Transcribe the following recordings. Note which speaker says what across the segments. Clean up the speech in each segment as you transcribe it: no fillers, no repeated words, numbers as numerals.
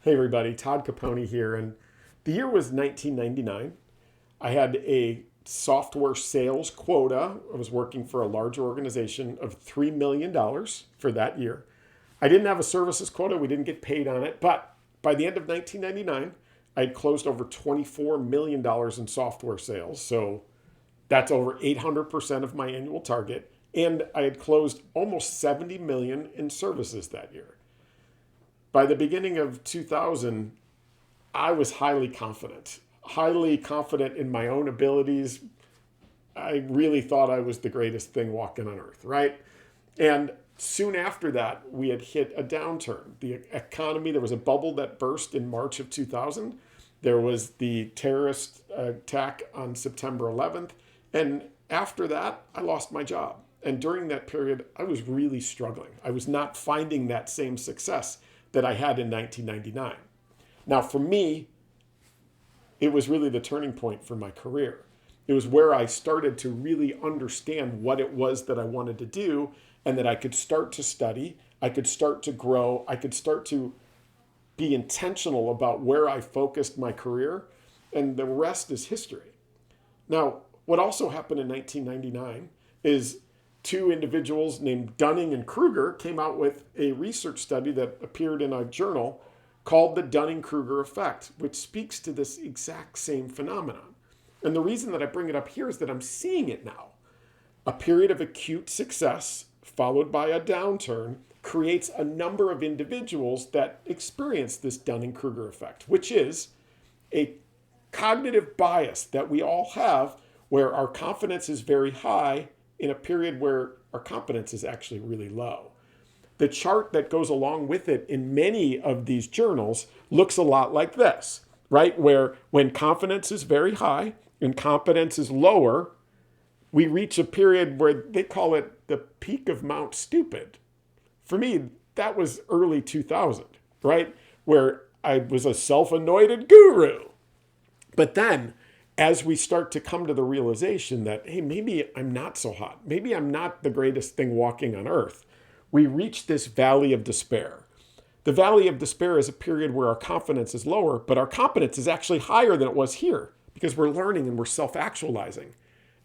Speaker 1: Hey everybody, Todd Caponi here, and the year was 1999. I had a software sales quota. I was working for a large organization of $3 million for that year. I didn't have a services quota, we didn't get paid on it, but by the end of 1999, I had closed over $24 million in software sales. So that's over 800% of my annual target. And I had closed almost 70 million in services that year. By the beginning of 2000, I was highly confident in my own abilities. I really thought I was the greatest thing walking on earth, right? And soon after that, we had hit a downturn. The economy, there was a bubble that burst in March of 2000. There was the terrorist attack on September 11th. And after that, I lost my job. And during that period, I was really struggling. I was not finding that same success that I had in 1999. Now, for me, it was really the turning point for my career. It was where I started to really understand what it was that I wanted to do, and that I could start to study, I could start to grow, I could start to be intentional about where I focused my career, and the rest is history. Now, what also happened in 1999 is two individuals named Dunning and Krueger came out with a research study that appeared in a journal called the Dunning-Kruger effect, which speaks to this exact same phenomenon. And the reason that I bring it up here is that I'm seeing it now. A period of acute success followed by a downturn creates a number of individuals that experience this Dunning-Kruger effect, which is a cognitive bias that we all have where our confidence is very high in a period where our competence is actually really low. The chart that goes along with it in many of these journals looks a lot like this, right? Where when confidence is very high and competence is lower, we reach a period where they call it the peak of Mount Stupid. For me, that was early 2000, right? Where I was a self-anointed guru. But then as we start to come to the realization that, hey, maybe I'm not so hot, maybe I'm not the greatest thing walking on earth, we reach this valley of despair. The valley of despair is a period where our confidence is lower, but our competence is actually higher than it was here because we're learning and we're self-actualizing.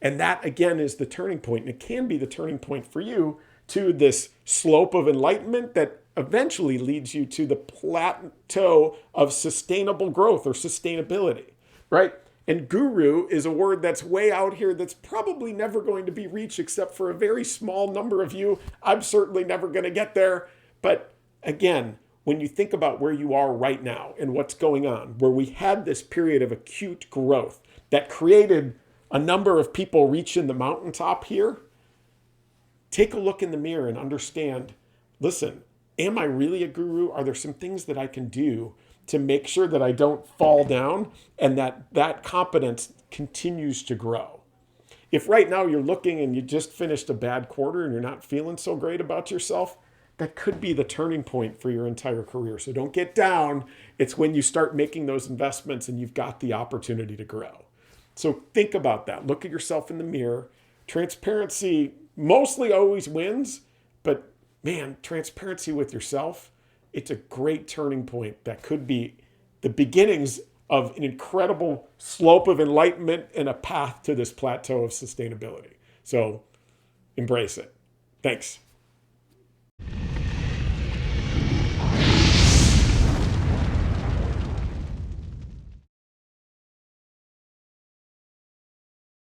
Speaker 1: And that, again, is the turning point. And it can be the turning point for you to this slope of enlightenment that eventually leads you to the plateau of sustainable growth or sustainability, right? And guru is a word that's way out here that's probably never going to be reached except for a very small number of you. I'm certainly never going to get there. But again, when you think about where you are right now and what's going on, where we had this period of acute growth that created a number of people reaching the mountaintop here, take a look in the mirror and understand, listen, am I really a guru? Are there some things that I can do to make sure that I don't fall down and that competence continues to grow? If right now you're looking and you just finished a bad quarter and you're not feeling so great about yourself, that could be the turning point for your entire career. So don't get down. It's when you start making those investments and you've got the opportunity to grow. So think about that. Look at yourself in the mirror. Transparency mostly always wins, but man, transparency with yourself, it's a great turning point that could be the beginnings of an incredible slope of enlightenment and a path to this plateau of sustainability. So embrace it. Thanks.